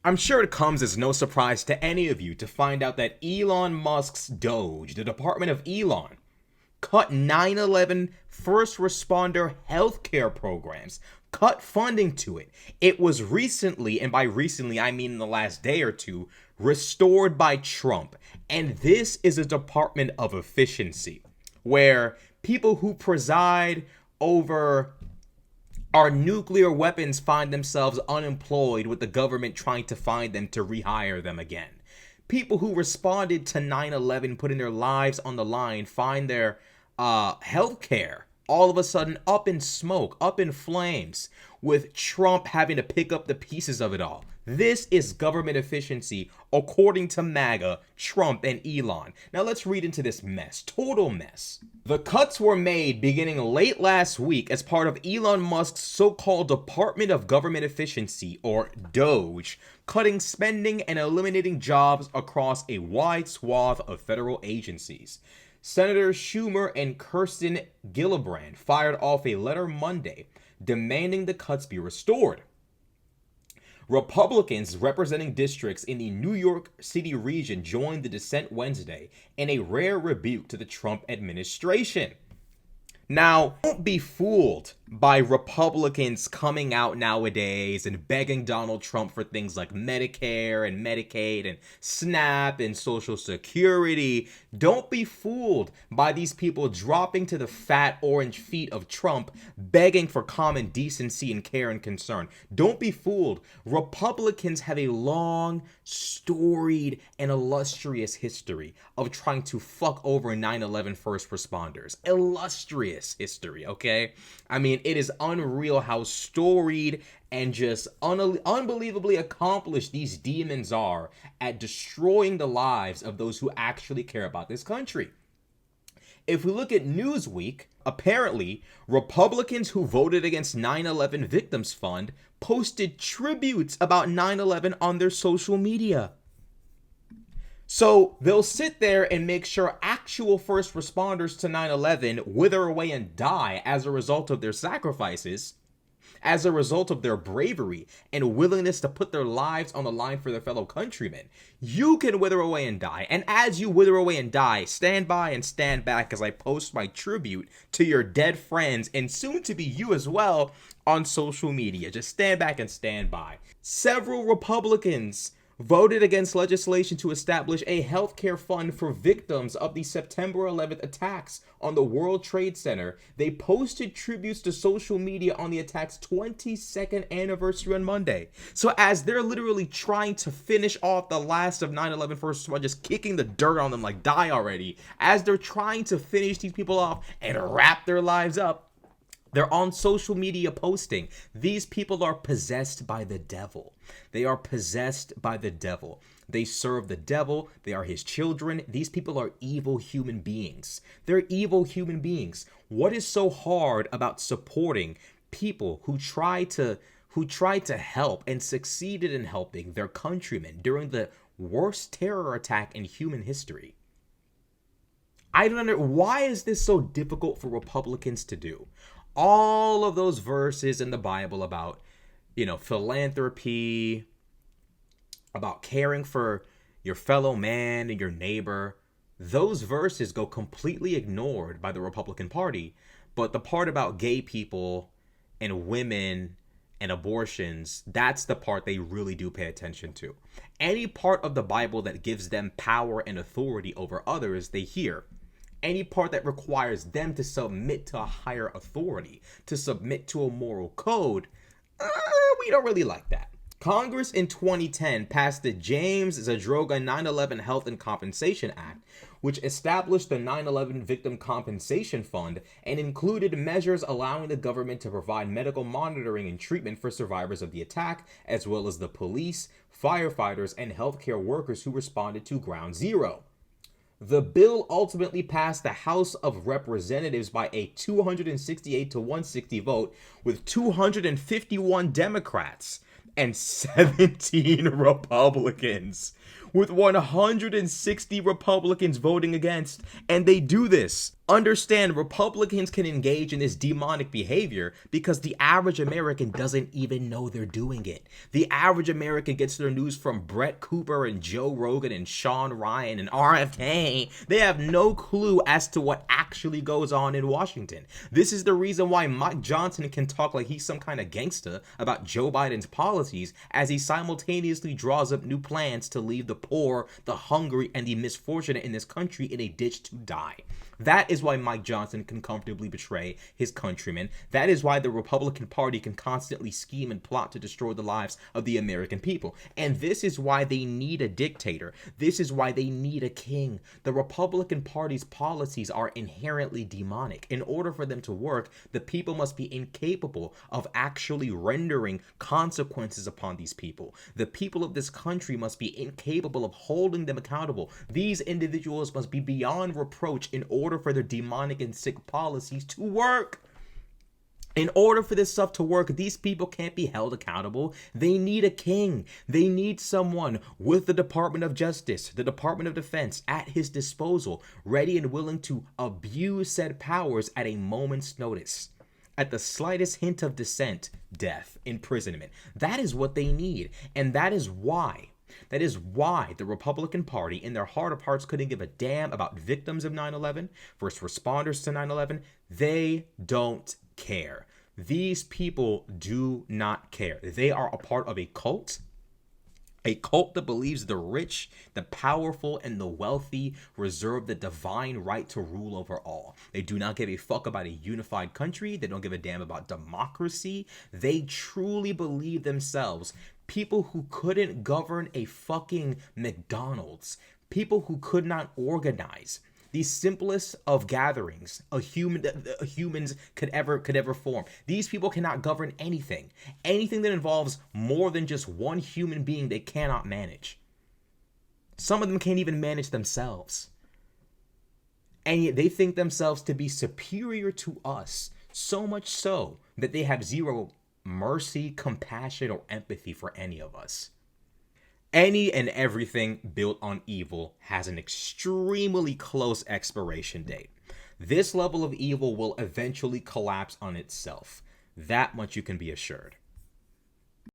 I'm sure it comes as no surprise to any of you to find out that Elon Musk's Doge, the Department of Elon, cut 9/11 first responder healthcare programs, cut funding to it. It was recently, and by recently I mean in the last day or two, restored by Trump. And this is a department of efficiency where people who preside over our nuclear weapons find themselves unemployed with the government trying to find them to rehire them again. People who responded to 9/11, putting their lives on the line, find their health care all of a sudden up in smoke, up in flames, with Trump having to pick up the pieces of it all. This is government efficiency, according to MAGA, Trump, and Elon. Now let's read into this mess. Total mess. The cuts were made beginning late last week as part of Elon Musk's so-called Department of Government Efficiency, or DOGE, cutting spending and eliminating jobs across a wide swath of federal agencies. Senators Schumer and Kirsten Gillibrand fired off a letter Monday demanding the cuts be restored. Republicans representing districts in the New York City region joined the dissent Wednesday in a rare rebuke to the Trump administration. Now, don't be fooled by Republicans coming out nowadays and begging Donald Trump for things like Medicare and Medicaid and SNAP and Social Security. Don't be fooled by these people dropping to the fat orange feet of Trump, begging for common decency and care and concern. Don't be fooled. Republicans have a long, storied, and illustrious history of trying to fuck over 9/11 first responders. Illustrious history, okay? I mean, it is unreal how storied and just unbelievably accomplished these demons are at destroying the lives of those who actually care about this country. If we look at Newsweek, apparently, Republicans who voted against 9/11 Victims Fund posted tributes about 9/11 on their social media. So they'll sit there and make sure actual first responders to 9/11 wither away and die as a result of their sacrifices, as a result of their bravery and willingness to put their lives on the line for their fellow countrymen. You can wither away and die. And as you wither away and die, stand by and stand back as I post my tribute to your dead friends and soon to be you as well on social media. Just stand back and stand by. Several Republicans voted against legislation to establish a healthcare fund for victims of the September 11th attacks on the World Trade Center. They posted tributes to social media on the attack's 22nd anniversary on Monday. So as they're literally trying to finish off the last of 9/11 first responders, just kicking the dirt on them like die already, as they're trying to finish these people off and wrap their lives up, they're on social media posting. These people are possessed by the devil. They are possessed by the devil. They serve the devil. They are his children. These people are evil human beings. They're evil human beings. What is so hard about supporting people who try to help and succeeded in helping their countrymen during the worst terror attack in human history? I don't know. Why is this so difficult for Republicans to do? All of those verses in the Bible about, philanthropy, about caring for your fellow man and your neighbor, those verses go completely ignored by the Republican Party. But the part about gay people and women and abortions, that's the part they really do pay attention to. Any part of the Bible that gives them power and authority over others, they hear. Any part that requires them to submit to a higher authority, to submit to a moral code, we don't really like that. Congress in 2010 passed the James Zadroga 9/11 Health and Compensation Act, which established the 9/11 Victim Compensation Fund and included measures allowing the government to provide medical monitoring and treatment for survivors of the attack, as well as the police, firefighters, and healthcare workers who responded to Ground Zero. The bill ultimately passed the House of Representatives by a 268 to 160 vote with 251 Democrats and 17 Republicans, with 160 Republicans voting against. And they do this. Understand, Republicans can engage in this demonic behavior because the average American doesn't even know they're doing it. The average American gets their news from Brett Cooper and Joe Rogan and Sean Ryan and RFK. They have no clue as to what actually goes on in Washington. This is the reason why Mike Johnson can talk like he's some kind of gangster about Joe Biden's policies as he simultaneously draws up new plans to leave the poor, the hungry, and the misfortunate in this country in a ditch to die. That is why Mike Johnson can comfortably betray his countrymen. That is why the Republican Party can constantly scheme and plot to destroy the lives of the American people. And this is why they need a dictator. This is why they need a king. The Republican Party's policies are inherently demonic. In order for them to work, the people must be incapable of actually rendering consequences upon these people. The people of this country must be incapable of holding them accountable. These individuals must be beyond reproach in order for their demonic and sick policies to work. In order for this stuff to work, these people can't be held accountable. They need a king. They need someone with the Department of Justice, the Department of Defense at his disposal, ready and willing to abuse said powers at a moment's notice. At the slightest hint of dissent, death, imprisonment. That is what they need. And that is why the Republican Party, in their heart of hearts, couldn't give a damn about victims of 9/11, first responders to 9/11. They don't care. These people do not care. They are a part of a cult that believes the rich, the powerful, and the wealthy reserve the divine right to rule over all. They do not give a fuck about a unified country. They don't give a damn about democracy. They truly believe themselves people who couldn't govern a fucking McDonald's, people who could not organize the simplest of gatherings humans could ever form. These people cannot govern anything that involves more than just one human being. They cannot manage. Some of them can't even manage themselves, and yet they think themselves to be superior to us, so much so that they have zero mercy, compassion, or empathy for any of us. Any and everything built on evil has an extremely close expiration date. This level of evil will eventually collapse on itself. That much you can be assured.